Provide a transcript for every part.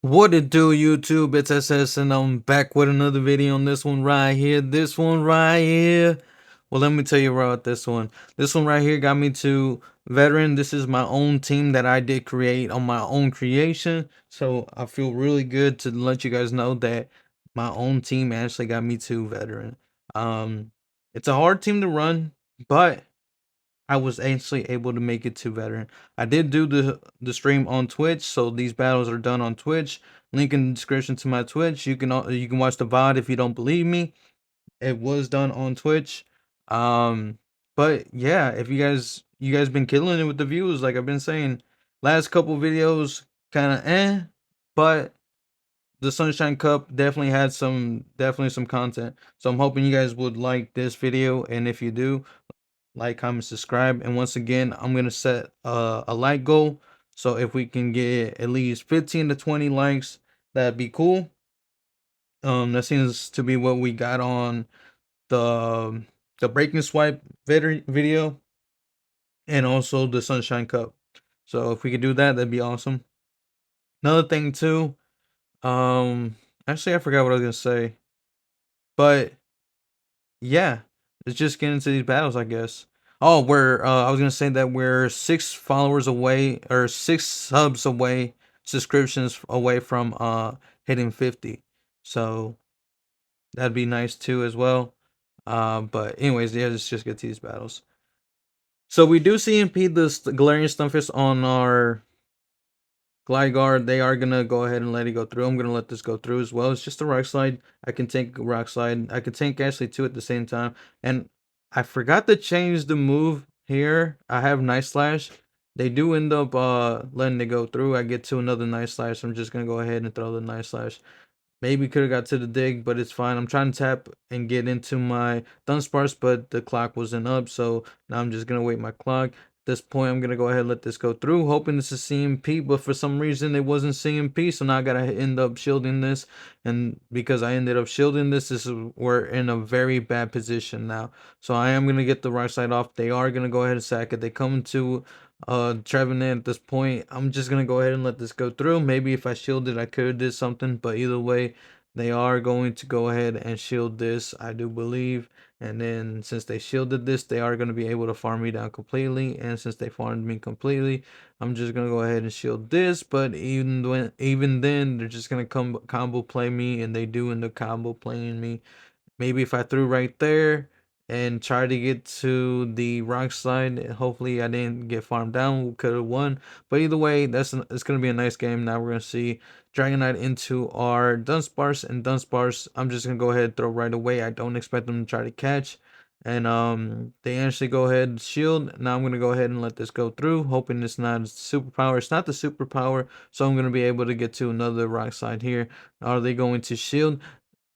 What it do, YouTube? It's SS, and I'm back with another video on this one right here. This one right here. Well, let me tell you about this one. This one right here got me to veteran. This is my own team that I did create on my own creation. So I feel really good to let you guys know that my own team actually got me to veteran. Um, it's a hard team to run, but I was actually able to make it to veteran. I did do the stream on Twitch, so these battles are done on Twitch. Link in the description to my Twitch. You can watch the VOD if you don't believe me. It was done on Twitch. Um, but yeah, if you guys been killing it with the views, like I've been saying, last couple videos kind of but the Sunshine Cup definitely some content. So I'm hoping you guys would like this video, and if you do, like, comment, subscribe. And once again, I'm gonna set a like goal. So if we can get at least 15 to 20 likes, that'd be cool. That seems to be what we got on the the breaking swipe video and also the Sunshine Cup. So if we could do that, that'd be awesome. Another thing too, actually I forgot what I was gonna say, but yeah, let's just get into these battles, I guess. Oh, I was gonna say that we're 6 followers away or 6 subs away, subscriptions away from hitting 50. So that'd be nice too as well. But anyways, yeah, let's just get to these battles. So we do see impede the Galarian Stunfisk on our Gligar. They are gonna go ahead and let it go through. I'm gonna let this go through as well. It's just a rock slide. I can take rock slide. I can tank actually two at the same time. And I forgot to change the move here. I have Night Slash. They do end up letting it go through. I get to another Night Slash. So I'm just gonna go ahead and throw the Night Slash. Maybe could have got to the dig, but it's fine. I'm trying to tap and get into my Dunsparce, but the clock wasn't up, so now I'm just gonna wait my clock. At this point, I'm gonna go ahead and let this go through, hoping this is CMP, but for some reason it wasn't CMP, so now I gotta end up shielding this, and because I ended up shielding this is we're in a very bad position now. So I am gonna get the right side off. They are gonna go ahead and sack it. They come into Trevenant at this point. I'm just gonna go ahead and let this go through. Maybe if I shielded I could have did something, but either way, they are going to go ahead and shield this, I do believe. And then since they shielded this, they are going to be able to farm me down completely. And since they farmed me completely, I'm just going to go ahead and shield this. But even then, they're just going to come combo play me, and they do end up combo playing me. Maybe if I threw right there and try to get to the rock slide, hopefully I didn't get farmed down, could have won. But either way, it's gonna be a nice game. Now we're gonna see Dragonite into our Dunsparce, and Dunsparce I'm just gonna go ahead and throw right away. I don't expect them to try to catch. And they actually go ahead and shield. Now I'm gonna go ahead and let this go through, hoping it's not a superpower. It's not the superpower, so I'm gonna be able to get to another rock slide here. Are they going to shield?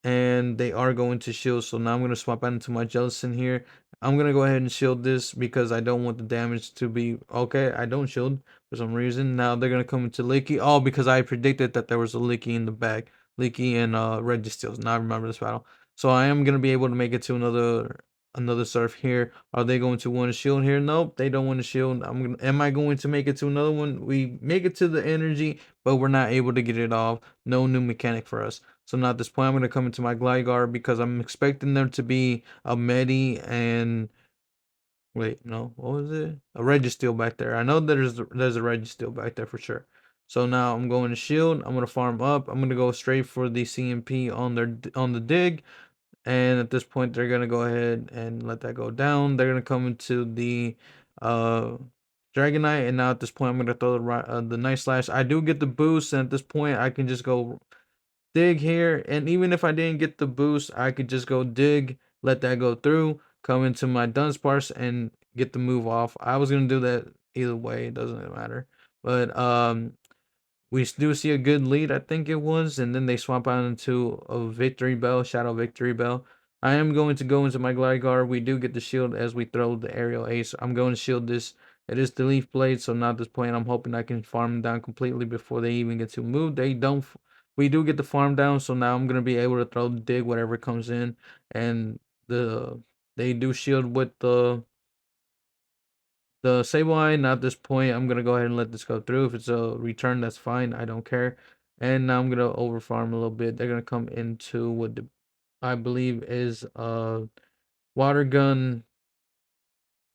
And they are going to shield. So now I'm going to swap out into my Jellicent here. I'm going to go ahead and shield this because I don't want the damage to be okay. I don't shield for some reason. Now they're going to come into Leaky. Oh, because I predicted that there was a Leaky in the back. Leaky and Registeals. Now I remember this battle. So I am going to be able to make it to another surf here. Are they going to want to shield here? Nope, they don't want to shield. Am I going to make it to another one? We make it to the energy, but we're not able to get it off. No new mechanic for us. So now at this point, I'm going to come into my Gligar because I'm expecting there to be a Medi and wait, no, what was it? A Registeel back there. I know there's a Registeel back there for sure. So now I'm going to shield. I'm going to farm up. I'm going to go straight for the CMP on the dig. And at this point, they're going to go ahead and let that go down. They're going to come into the uh Dragonite, and now at this point, I'm going to throw the Night Slash. I do get the boost, and at this point, I can just go dig here, and even if I didn't get the boost, I could just go dig, let that go through, come into my Dunsparce and get the move off. I was gonna do that either way, it doesn't matter. But we do see a good lead, I think it was, and then they swap out into a Victory Bell, Shadow Victory Bell. I am going to go into my Gligar. We do get the shield as we throw the Aerial Ace. I'm going to shield this. It is the Leaf Blade, so now at this point, I'm hoping I can farm them down completely before they even get to move. They don't. We do get the farm down, so now I'm gonna be able to throw the dig whatever comes in, and they do shield with the Sableye. Now at this point, I'm gonna go ahead and let this go through. If it's a return, that's fine. I don't care. And now I'm gonna over farm a little bit. They're gonna come into what I believe is water gun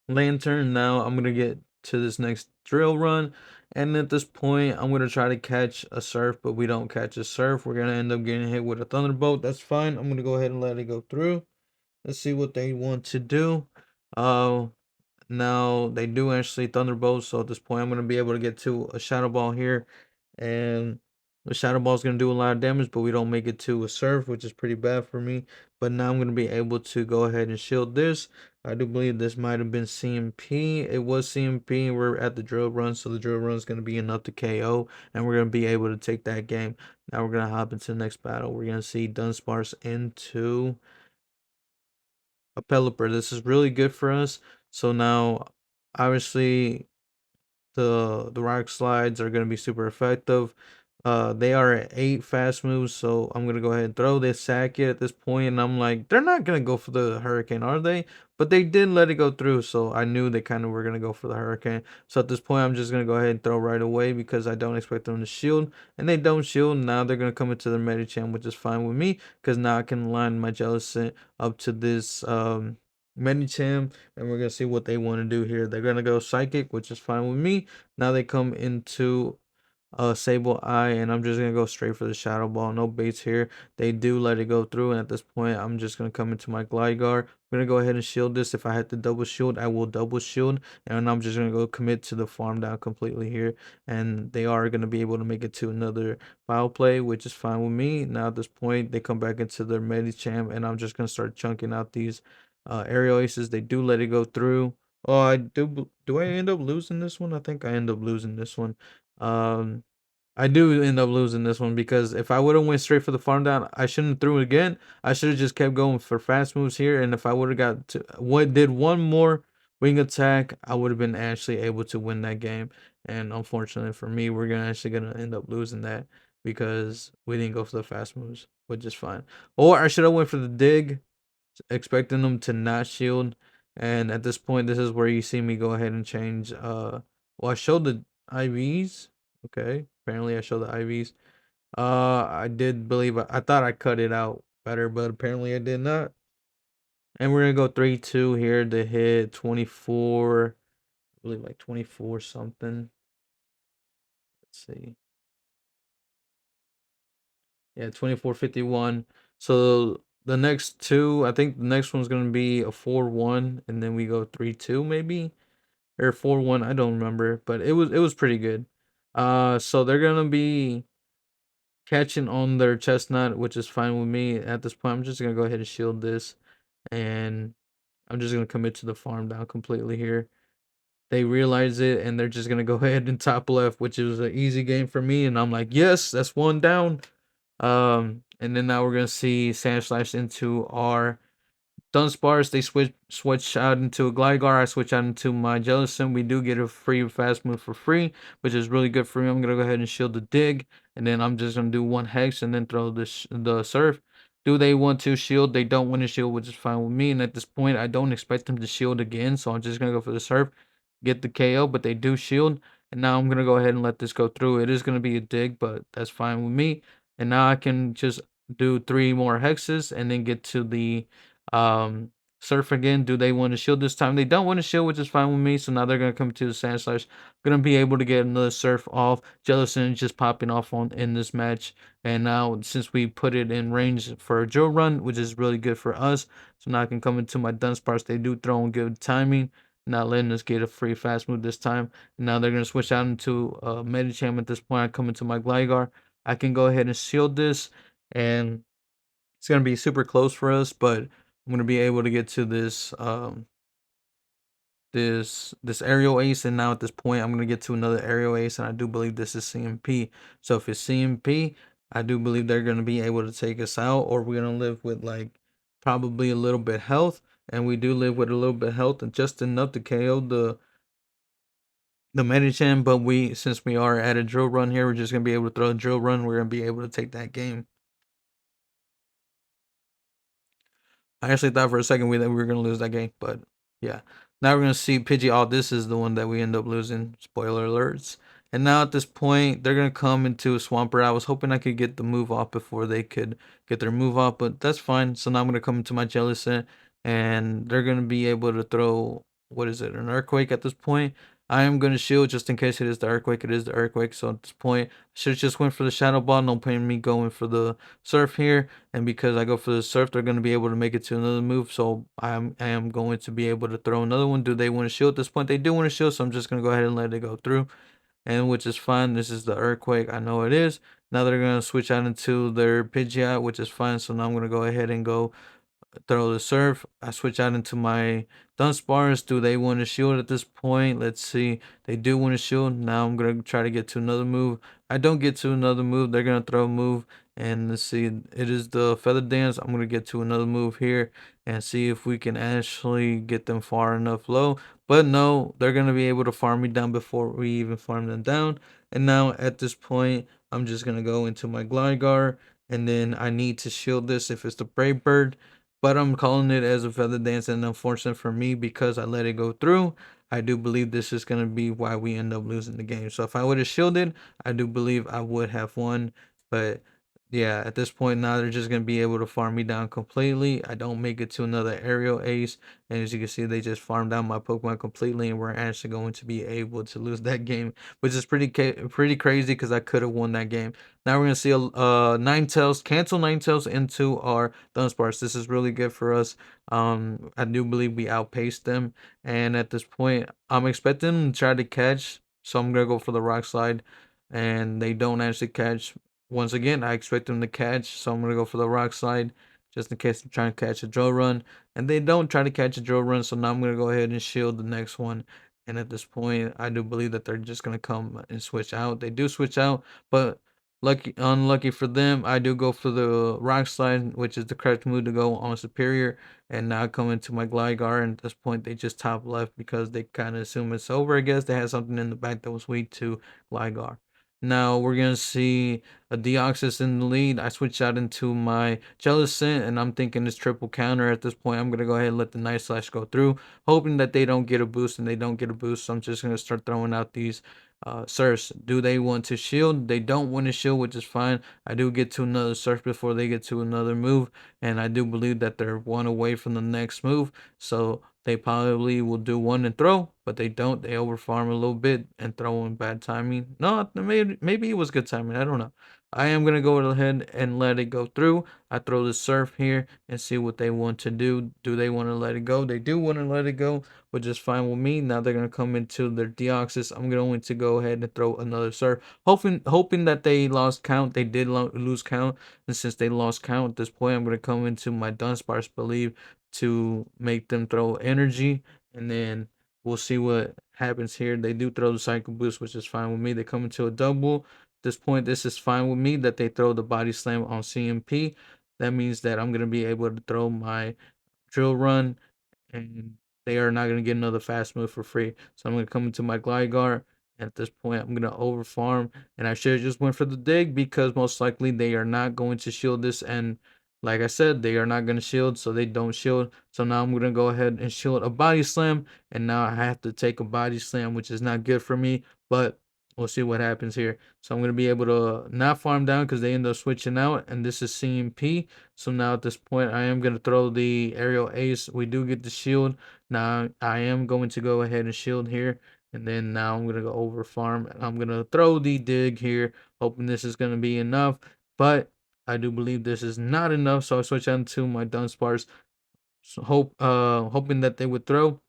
lantern. Now I'm gonna get to this next drill run, and at this point I'm gonna try to catch a surf, but we don't catch a surf. We're gonna end up getting hit with a thunderbolt. That's fine. I'm gonna go ahead and let it go through. Let's see what they want to do. Uh, Now they do actually thunderbolt, so at this point I'm gonna be able to get to a shadow ball here, and the shadow ball is gonna do a lot of damage, but we don't make it to a surf, which is pretty bad for me. But now I'm gonna be able to go ahead and shield this. I do believe this might have been CMP. It was CMP. We're at the drill run, so the drill run is gonna be enough to KO, and we're gonna be able to take that game. Now we're gonna hop into the next battle. We're gonna see Dunsparce into a Pelipper. This is really good for us. So now, obviously, the rock slides are going to be super effective. They are at 8 fast moves, so I'm gonna go ahead and throw this sack it at this point, and I'm like, they're not gonna go for the hurricane, are they? But they did let it go through, so I knew they kind of were gonna go for the hurricane. So at this point, I'm just gonna go ahead and throw right away because I don't expect them to shield, and they don't shield. Now they're gonna come into their Medicham, which is fine with me because now I can line my Jellicent up to this Medicham, and we're gonna see what they want to do here. They're gonna go Psychic, which is fine with me. Now they come into Sable Eye, and I'm just gonna go straight for the Shadow Ball. No baits here. They do let it go through, and at this point, I'm just gonna come into my Gligar. I'm gonna go ahead and shield this. If I had to double shield, I will double shield, and I'm just gonna go commit to the farm down completely here. And they are gonna be able to make it to another foul play, which is fine with me. Now at this point, they come back into their Medicham, and I'm just gonna start chunking out these aerial aces. They do let it go through. Oh, I do. Do I end up losing this one? I think I end up losing this one. Um, I do end up losing this one because if I would have went straight for the farm down, I shouldn't have threw it again. I should have just kept going for fast moves here, and if I would have got to what did one more wing attack, I would have been actually able to win that game. And unfortunately for me, we're gonna end up losing that because we didn't go for the fast moves, which is fine. Or I should have went for the dig, expecting them to not shield. And at this point, this is where you see me go ahead and change. Well, I showed the IVs. Okay, apparently I showed the IVs. I did believe I thought I cut it out better, but apparently I did not. And we're gonna go 3-2 here to hit 24. I believe like 24 something. Let's see. Yeah, 2451. So the next two, I think the next one's gonna be a 4-1, and then we go 3-2 maybe, or 4-1. I don't remember, but it was pretty good. So they're gonna be catching on their chestnut, which is fine with me. At this point, I'm just gonna go ahead and shield this, and I'm just gonna commit to the farm down completely here. They realize it, and they're just gonna go ahead and top left, which is an easy game for me. And I'm like, yes, that's one down. And then now we're gonna see Sand Slash into our Dunsparce. They switch out into a Gligar. I switch out into my Jellicent. We do get a free fast move for free, which is really good for me. I'm gonna go ahead and shield the dig, and then I'm just gonna do one hex and then throw the surf. Do they want to shield? They don't want to shield, which is fine with me. And at this point, I don't expect them to shield again, so I'm just gonna go for the surf, get the KO. But they do shield, and now I'm gonna go ahead and let this go through. It is gonna be a dig, but that's fine with me. And now I can just do 3 more hexes and then get to the surf again. Do they want to shield this time? They don't want to shield, which is fine with me. So now they're gonna come to the sand slash. Gonna be able to get another surf off. Jellicent just popping off on in this match. And now since we put it in range for a drill run, which is really good for us. So now I can come into my Dunsparce. They do throw in good timing, not letting us get a free fast move this time. And now they're gonna switch out into Medicham at this point. I come into my Gligar. I can go ahead and shield this, and it's gonna be super close for us, but I'm gonna be able to get to this aerial ace, and now at this point I'm gonna get to another aerial ace, and I do believe this is CMP. So if it's CMP, I do believe they're gonna be able to take us out, or we're gonna live with like probably a little bit health, and we do live with a little bit of health and just enough to KO the Medicham. But we since we are at a drill run here, we're just gonna be able to throw a drill run. We're gonna be able to take that game. I actually thought for a second that we were gonna lose that game, but yeah. Now we're gonna see Pidgey. Oh, this is the one that we end up losing. Spoiler alerts. And now at this point, they're gonna come into a Swampert. I was hoping I could get the move off before they could get their move off, but that's fine. So now I'm gonna come into my Jellicent, and they're gonna be able to throw, what is it, an Earthquake at this point. I am gonna shield just in case it is the Earthquake. It is the Earthquake. So at this point, I should have just went for the Shadow Ball. No point in me going for the Surf here. And because I go for the Surf, they're gonna be able to make it to another move. So I am going to be able to throw another one. Do they want to shield at this point? They do want to shield, so I'm just gonna go ahead and let it go through, and which is fine. This is the Earthquake. I know it is. Now they're gonna switch out into their Pidgeot, which is fine. So now I'm gonna go ahead and go throw the Surf. I switch out into my Dunsparce. Do they want to shield at this point? Let's see. They do want to shield. Now I'm gonna try to get to another move. I don't get to another move. They're gonna throw a move. And let's see. It is the Feather Dance. I'm gonna get to another move here and see if we can actually get them far enough low. But no, they're gonna be able to farm me down before we even farm them down. And now at this point, I'm just gonna go into my Gligar, and then I need to shield this if it's the Brave Bird, but I'm calling it as a Feather Dance, and unfortunate for me because I let it go through. I do believe this is going to be why we end up losing the game. So if I would have shielded, I do believe I would have won. But yeah, at this point now they're just going to be able to farm me down completely. I don't make it to another aerial ace, and as you can see, they just farmed down my Pokemon completely, and we're actually going to be able to lose that game, which is pretty crazy because I could have won that game. Now we're gonna see a Ninetales, cancel Ninetales into our Dunsparce. This is really good for us. I do believe we outpaced them, and at this point, I'm expecting them to try to catch. So I'm gonna go for the Rock Slide, and they don't actually catch. Once again, I expect them to catch, so I'm gonna go for the Rock Slide, just in case they're trying to catch a drill run, and they don't try to catch a drill run. So now I'm gonna go ahead and shield the next one. And at this point, I do believe that they're just gonna come and switch out. They do switch out, but unlucky for them, I do go for the Rock Slide, which is the correct move to go on Superior. And now I come into my Gligar, and at this point they just top left because they kind of assume it's over. I guess they had something in the back that was weak to Gligar. Now we're gonna see a Deoxys in the lead. I switch out into my Jellicent, and I'm thinking it's triple counter at this point. I'm gonna go ahead and let the Night Slash go through, hoping that they don't get a boost, and they don't get a boost. So I'm just gonna start throwing out these Surfs. Do they want to shield? They don't want to shield, which is fine. I do get to another Surf before they get to another move, and I do believe that they're one away from the next move. So they probably will do one and throw, but they don't. They overfarm a little bit and throw in bad timing. No, maybe it was good timing. I don't know. I am gonna go ahead and let it go through. I throw the Surf here and see what they want to do. Do they want to let it go? They do want to let it go, which is fine with me. Now they're gonna come into their Deoxys. I'm going to go ahead and throw another Surf, hoping that they lost count. They did lose count, and since they lost count at this point, I'm gonna come into my Dunsparce, believe, to make them throw energy, and then we'll see what happens here. They do throw the Cycle Boost, which is fine with me. They come into a double. At this point, this is fine with me that they throw the Body Slam on CMP. That means that I'm gonna be able to throw my Drill Run, and they are not going to get another fast move for free. So I'm going to come into my Gligar. And at this point, I'm going to overfarm. And I should have just went for the dig because most likely they are not going to shield this. And like I said, they are not going to shield, so they don't shield. So now I'm going to go ahead and shield a Body Slam. And now I have to take a Body Slam, which is not good for me. But we'll see what happens here. So I'm going to be able to not farm down because they end up switching out. And this is CMP. So now at this point, I am going to throw the Aerial Ace. We do get the shield. Now I am going to go ahead and shield here. And then now I'm going to go over farm. And I'm going to throw the dig here, hoping this is going to be enough. But I do believe this is not enough. So I switch on to my Dunsparce. So hoping that they would throw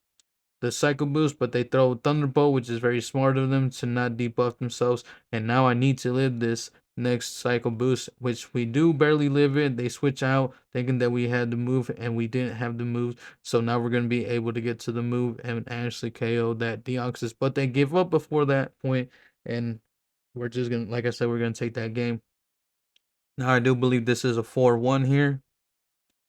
the Cycle Boost, but they throw Thunderbolt, which is very smart of them to not debuff themselves. And now I need to live this next Cycle Boost, which we do barely live it. They switch out thinking that we had the move, and we didn't have the move. So now we're going to be able to get to the move and actually KO that Deoxys. But they give up before that point, and we're just going to, like I said, we're going to take that game. Now I do believe this is a 4-1 here.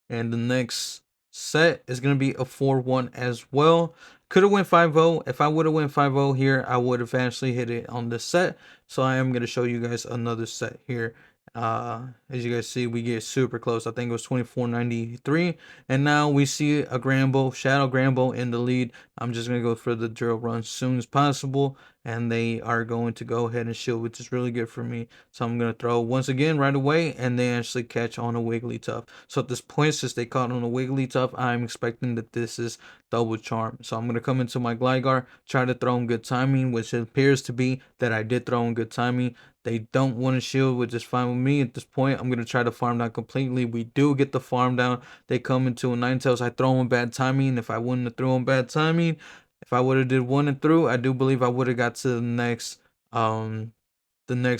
And the next set is going to be a 4-1 as well. Could have went 5-0. If I would have went 5-0 here, I would have actually hit it on this set. So I am going to show you guys another set here. As you guys see, we get super close. I think it was 24.93. And now we see a Gramble, Shadow Gramble in the lead. I'm just going to go for the drill run as soon as possible. and they are going to go ahead and shield, which is really good for me. So I'm gonna throw once again right away, and they actually catch on a Wigglytuff. So at this point, since they caught on a Wigglytuff, I'm expecting that this is double charm. So I'm gonna come into my Gligar, try to throw in good timing, which it appears to be that I did throw in good timing. They don't want to shield, which is fine with me at this point. I'm gonna try to farm down completely. We do get the farm down. They come into a Ninetales. I throw in bad timing. If I wouldn't have thrown bad timing, if I would have did one and through, I do believe I would have got to the next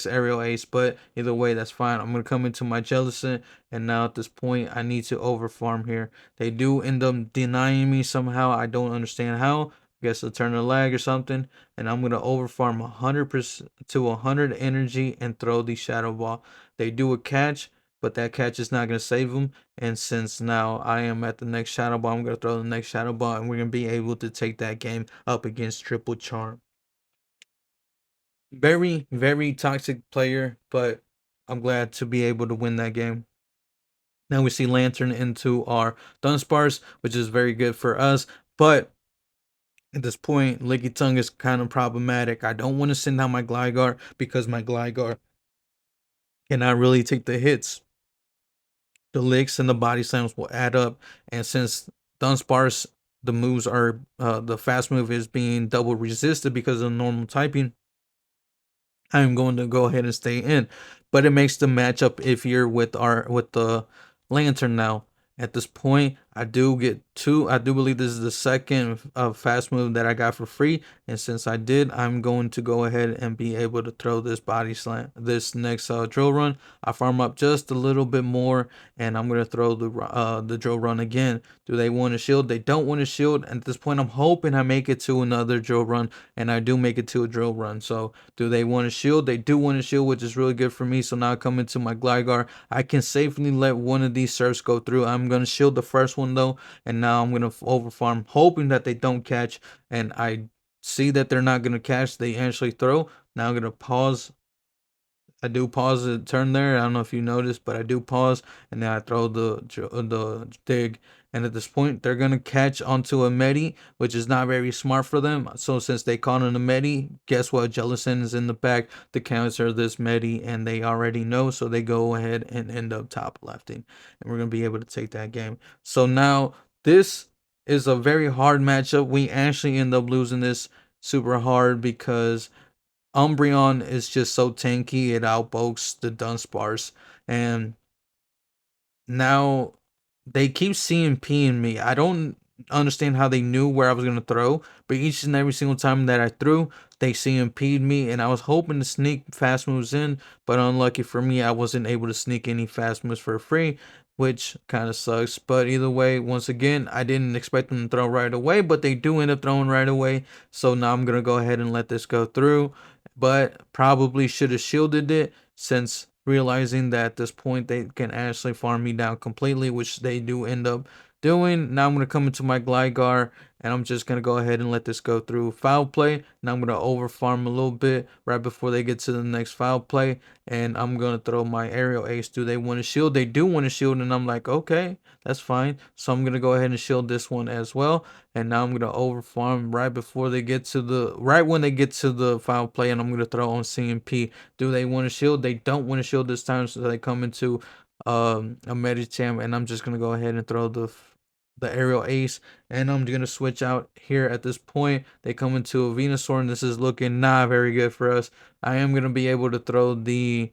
aerial ace. But either way, that's fine. I'm gonna come into my Jellicent, and now at this point, I need to over farm here. They do end up denying me somehow. I don't understand how. I guess a turn of lag or something. And I'm gonna over farm 100% to 100 energy and throw the Shadow Ball. They do a catch, but that catch is not gonna save them. And since now I am at the next Shadow Ball, I'm gonna throw the next Shadow Ball, and we're gonna be able to take that game up against Triple Charm. Very, very toxic player, but I'm glad to be able to win that game. Now we see Lantern into our Dunsparce, which is very good for us. But at this point, Licky Tongue is kind of problematic. I don't want to send out my Gligar because my Gligar cannot really take the hits. The licks and the body slams will add up. And since Dunsparce, the moves are the fast move is being double resisted because of normal typing, I'm going to go ahead and stay in. But it makes the matchup iffier with the Lantern now. At this point, I do get two. I do believe this is the second fast move that I got for free. And since I did, I'm going to go ahead and be able to throw this body slam, this next drill run. I farm up just a little bit more, and I'm gonna throw the drill run again. Do they want to shield? They don't want to shield. And at this point, I'm hoping I make it to another drill run, and I do make it to a drill run. So do they want to shield? They do want to shield, which is really good for me. So now coming to my Gligar, I can safely let one of these surfs go through. I'm going to shield the first one though, and now I'm going to over farm, hoping that they don't catch. And I see that they're not going to catch. They actually throw. Now I'm going to pause. I do pause the turn there. I don't know if you noticed, but I do pause, and then I throw the dig. And at this point, they're gonna catch onto a Medi, which is not very smart for them. So since they caught on a Medi, guess what? Jellison is in the back to counter this Medi, and they already know. So they go ahead and end up top lefting, and we're gonna be able to take that game. So now this is a very hard matchup. We actually end up losing this super hard because Umbreon is just so tanky, it outbulks the Dunsparce. And now they keep seeing P in me. I don't understand how they knew where I was going to throw, but each and every single time that I threw, they CMP'd me, and I was hoping to sneak fast moves in, but unlucky for me, I wasn't able to sneak any fast moves for free, which kind of sucks. But either way, once again, I didn't expect them to throw right away, but they do end up throwing right away. So now I'm going to go ahead and let this go through, but probably should have shielded it since realizing that at this point they can actually farm me down completely, which they do end up doing. Now I'm going to come into my Gligar, and I'm just going to go ahead and let this go through foul play. Now I'm going to over farm a little bit right before they get to the next foul play, and I'm going to throw my aerial ace. Do they want to shield? They do want to shield, and I'm like, okay, that's fine. So I'm going to go ahead and shield this one as well. And now I'm going to over farm right before they get to right when they get to the foul play, and I'm going to throw on CMP. Do they want to shield? They don't want to shield this time, so they come into a Medicham, and I'm just gonna go ahead and throw the aerial ace, and I'm gonna switch out here at this point. They come into a Venusaur, and this is looking not very good for us. I am gonna be able to throw the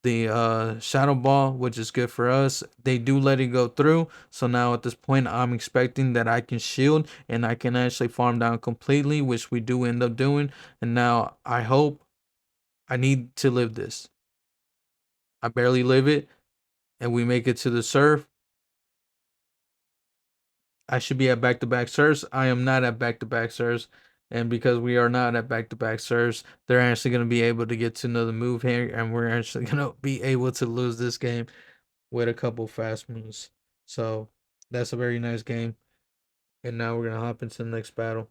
shadow ball, which is good for us. They do let it go through, so now at this point I'm expecting that I can shield and I can actually farm down completely, which we do end up doing. And now I hope, I need to live this. I barely live it, and we make it to the surf. I should be at back-to-back serves. I am not at back-to-back serves. And because we are not at back-to-back serves, they're actually going to be able to get to another move here, and we're actually going to be able to lose this game with a couple fast moves. So that's a very nice game. And now we're going to hop into the next battle.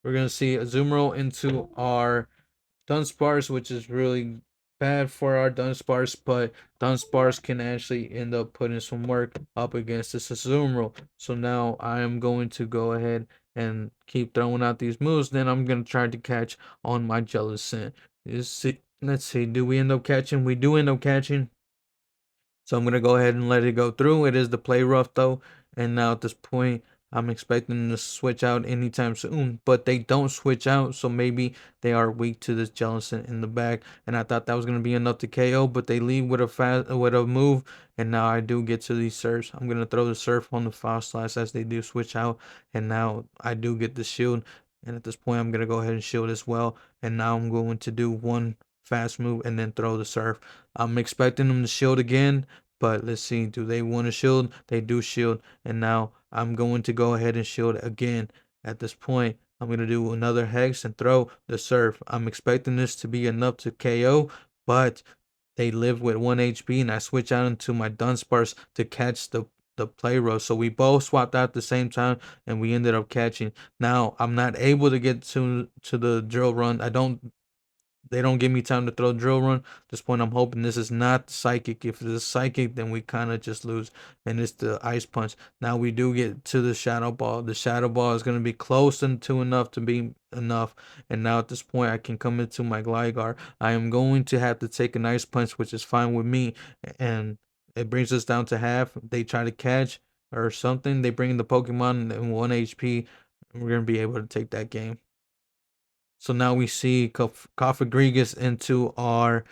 We're going to see Azumarill into our Dunsparce, which is really bad for our Dunsparce, but Dunsparce can actually end up putting some work up against this Azumarill. So now I am going to go ahead and keep throwing out these moves. Then I'm going to try to catch on my Jellicent. Let's see, do we end up catching? We do end up catching. So I'm gonna go ahead and let it go through. It is the play rough though, and now at this point, I'm expecting them to switch out anytime soon. But they don't switch out, so maybe they are weak to this Jellicent in the back. And I thought that was gonna be enough to KO, but they leave with a move, and now I do get to these surfs. I'm gonna throw the surf on the foul slash as they do switch out, and now I do get the shield. And at this point, I'm gonna go ahead and shield as well. And now I'm going to do one fast move and then throw the surf. I'm expecting them to shield again, but let's see. Do they want to shield? They do shield. And now I'm going to go ahead and shield again. At this point, I'm going to do another hex and throw the surf. I'm expecting this to be enough to KO, but they live with 1 HP, and I switch out into my Dunsparce to catch the play row. So we both swapped out at the same time, and we ended up catching. Now I'm not able to get to the drill run. They don't give me time to throw drill run. At this point, I'm hoping this is not psychic. If it is psychic, then we kind of just lose. And it's the ice punch. Now we do get to the shadow ball. The shadow ball is going to be close to enough to be enough. And now at this point, I can come into my Gligar. I am going to have to take an ice punch, which is fine with me. And it brings us down to half. They try to catch or something. They bring the Pokemon in 1 HP. And we're going to be able to take that game. So now we see Cofagrigus into our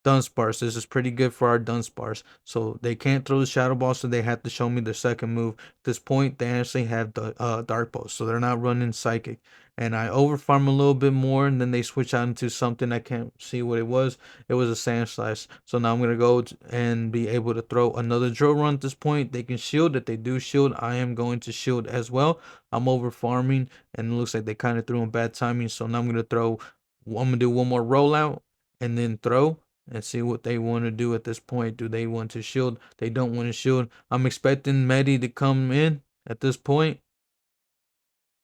Dunsparce. This is pretty good for our Dunsparce. So they can't throw the Shadow Ball, so they have to show me their second move. At this point, they actually have the Dark Pulse, so they're not running Psychic. And I overfarm a little bit more, and then they switch out into something I can't see what it was. It was a Sand Slash. So now I'm going to go and be able to throw another Drill Run at this point. They can shield. If they do shield, I am going to shield as well. I'm over farming, and it looks like they kind of threw in bad timing. So now I'm going to throw, I'm going to do one more rollout and then throw and see what they want to do at this point. Do they want to shield? They don't want to shield. I'm expecting Medi to come in at this point.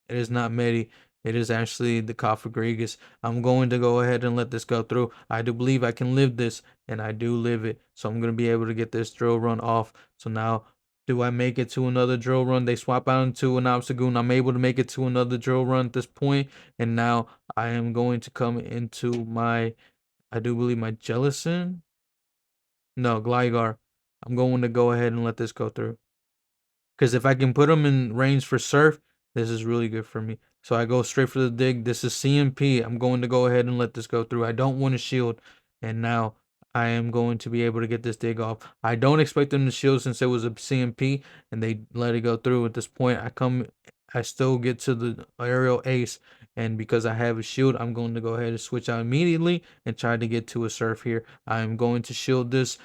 It is not Medi. It is actually the Cofagrigus. I'm going to go ahead and let this go through. I do believe I can live this, and I do live it. So I'm going to be able to get this drill run off. So now, do I make it to another drill run? They swap out into an Obstagoon. I'm able to make it to another drill run at this point. And now I am going to come into my, I do believe my Jellicent. No, Gligar. I'm going to go ahead and let this go through. Because if I can put them in range for Surf, this is really good for me. So I go straight for the dig. This is CMP. I'm going to go ahead and let this go through. I don't want to shield. And now I am going to be able to get this dig off. I don't expect them to shield since it was a CMP and they let it go through. At this point, I still get to the aerial ace. And because I have a shield, I'm going to go ahead and switch out immediately and try to get to a surf here. I'm going to shield this.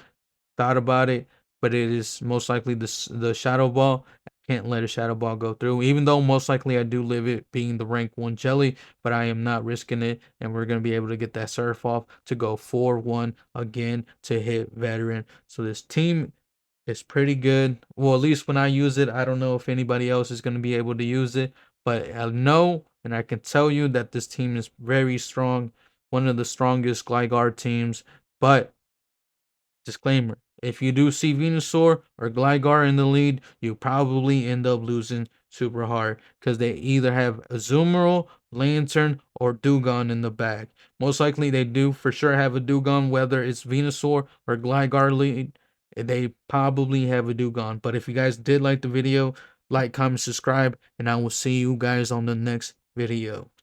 Thought about it, but it is most likely the shadow ball. I can't let a shadow ball go through, even though most likely I do live it being the rank 1 jelly, but I am not risking it, and we're going to be able to get that surf off to go 4-1 again to hit veteran. So this team is pretty good. Well, at least when I use it, I don't know if anybody else is going to be able to use it, but I know and I can tell you that this team is very strong, one of the strongest Gligar teams, but disclaimer, if you do see Venusaur or Gligar in the lead, you probably end up losing super hard because they either have Azumarill, Lantern, or Dugong in the bag. Most likely they do for sure have a Dugong, whether it's Venusaur or Gligar lead. They probably have a Dugong. But if you guys did like the video, like, comment, subscribe, and I will see you guys on the next video.